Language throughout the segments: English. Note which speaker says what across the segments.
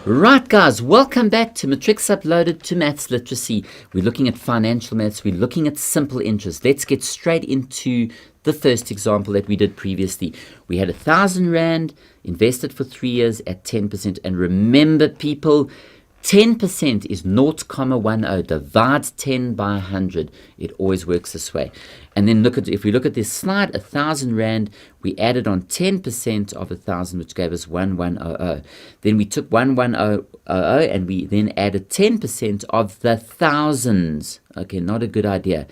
Speaker 1: Right, guys, welcome back to Matrix Uploaded to Maths Literacy. We're looking at financial maths. We're looking at simple interest. Let's get straight into the first example that we did previously. We had 1,000 Rand invested for 3 years at 10%. And remember, people, 10% is 0.10. Divide 10 by 100. It always works this way. And then if we look at this slide, 1,000 Rand, we added on 10% of 1,000, which gave us 1100. Then we took 1100 and we then added 10% of the thousands. Okay, not a good idea.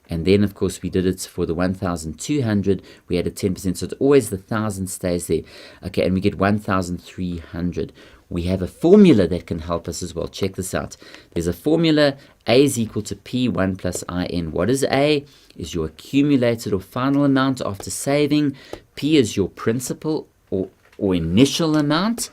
Speaker 1: And then, of course, we did it for the 1,200. We added 10%. So it's always the 1,000 stays there. Okay, and we get 1,300. We have a formula that can help us as well. Check this out. There's a formula. A is equal to P1 plus IN. What is A? Is your accumulated or final amount after saving. P is your principal or initial amount.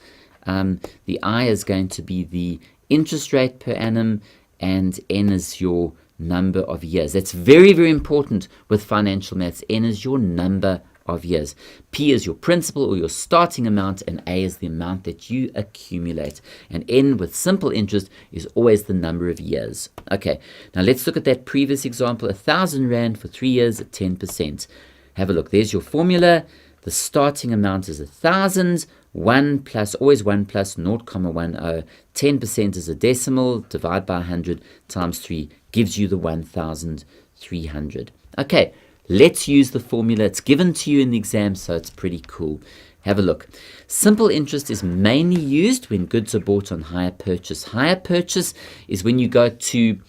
Speaker 1: The I is going to be the interest rate per annum. And N is your number of years. That's very, very important with financial maths. N is your number of years. P is your principal or your starting amount, and A is the amount that you accumulate. And N with simple interest is always the number of years. Okay, now let's look at that previous example. 1,000 Rand for 3 years at 10%. Have a look. There's your formula. The starting amount is 1,000. 1 plus, always 1 plus 0.10. 10% is a decimal. Divide by 100 times 3 gives you the 1,300. Okay. Let's use the formula. It's given to you in the exam, so it's pretty cool. Have a look. Simple interest is mainly used when goods are bought on hire purchase. Hire purchase is when you go to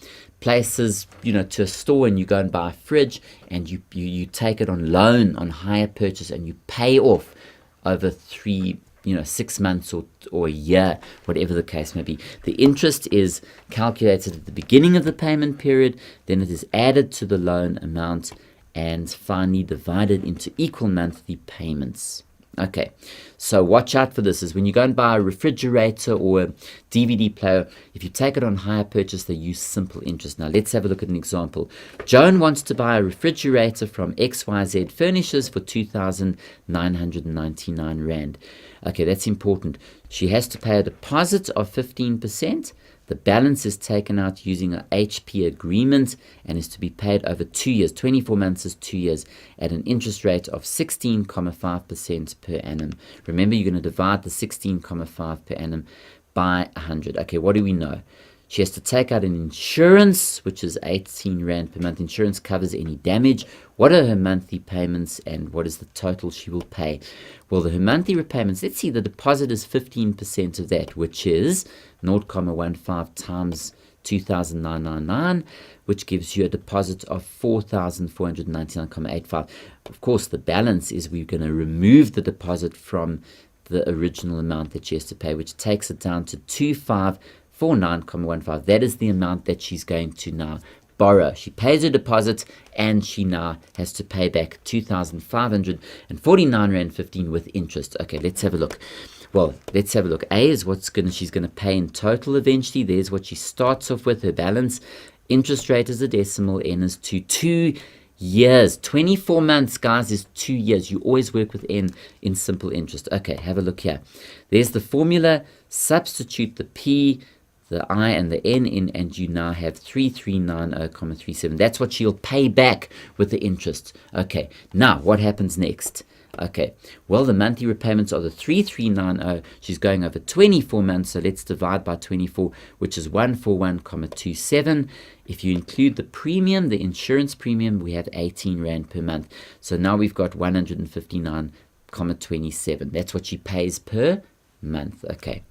Speaker 1: places, to a store and you go and buy a fridge and you take it on loan, on hire purchase, and you pay off over 6 months or a year, whatever the case may be. The interest is calculated at the beginning of the payment period, then it is added to the loan amount, and finally divided into equal monthly payments. Okay, so watch out for this. Is when you go and buy a refrigerator or a DVD player, if you take it on hire purchase, they use simple interest. Now let's have a look at an example. Joan wants to buy a refrigerator from XYZ Furnishers for 2,999 Rand. Okay, that's important. She has to pay a deposit of 15%. The balance is taken out using an HP agreement and is to be paid over 2 years. 24 months is 2 years at an interest rate of 16.5% per annum. Remember, you're going to divide the 16.5 per annum by 100. Okay, what do we know? She has to take out an insurance, which is 18 Rand per month. Insurance covers any damage. What are her monthly payments and what is the total she will pay? Well, her monthly repayments, let's see, the deposit is 15% of that, which is 0.15 times 2,999, which gives you a deposit of 4,499.85. Of course, the balance is we're going to remove the deposit from the original amount that she has to pay, which takes it down to 2,549.15. That is the amount that she's going to now borrow. She pays her deposit and she now has to pay back 2,549 Rand 15 with interest. Okay, let's have a look. Well, let's have a look. A is she's going to pay in total eventually. There's what she starts off with, her balance. Interest rate is a decimal. N is 2 years. 24 months, guys, is 2 years. You always work with N in simple interest. Okay, have a look here. There's the formula. Substitute the P, the I, and the N in, and you now have 3,390.37. That's what she'll pay back with the interest. Okay, now what happens next? Okay, well, the monthly repayments are the 3,390. She's going over 24 months, so let's divide by 24, which is 141.27. If you include the premium, the insurance premium, we have 18 Rand per month. So now we've got 159.27. That's what she pays per month. Okay,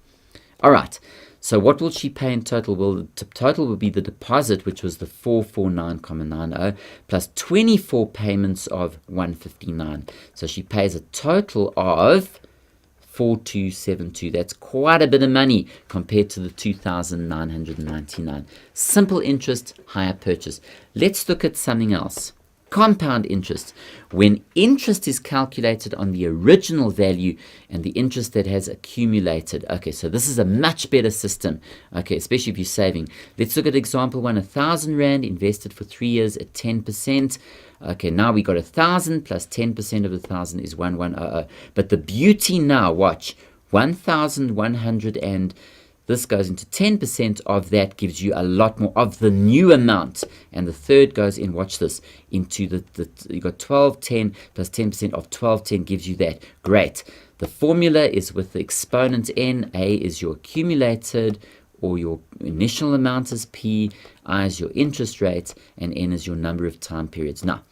Speaker 1: all right. So what will she pay in total? Well, the total will be the deposit, which was the 449.90, plus 24 payments of 159. So she pays a total of 4,272. That's quite a bit of money compared to the 2,999. Simple interest, hire purchase. Let's look at something else. Compound interest. When interest is calculated on the original value and the interest that has accumulated. Okay, so this is a much better system. Okay, especially if you're saving. Let's look at example 1. 1,000 Rand invested for 3 years at 10%. Okay, now we got 1,000 plus 10% of 1,000 is 1,100. But the beauty now, watch, 1,100 and This goes into 10% of that, gives you a lot more of the new amount. And the third goes in, watch this, into you got 1210 plus 10% of 1210 gives you that. Great. The formula is with the exponent n. A is your accumulated or your initial amount is P, I is your interest rate, and N is your number of time periods. Now,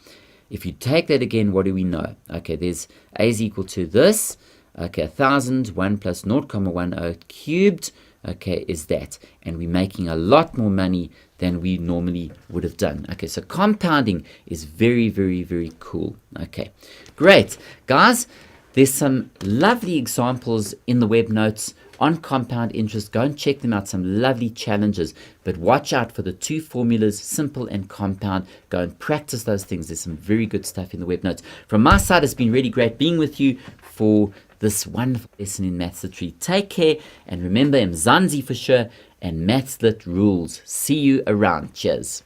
Speaker 1: if you take that again, what do we know? Okay, there's A is equal to this. Okay, 1,000, 1 plus 0.10 cubed, okay, is that. And we're making a lot more money than we normally would have done. Okay, so compounding is very, very, very cool. Okay, great. Guys, there's some lovely examples in the web notes on compound interest. Go and check them out, some lovely challenges. But watch out for the two formulas, simple and compound. Go and practice those things. There's some very good stuff in the web notes. From my side, it's been really great being with you for this wonderful lesson in Maths Lit 3. Take care, and remember, Mzansi for sure, and Maths Lit rules. See you around. Cheers.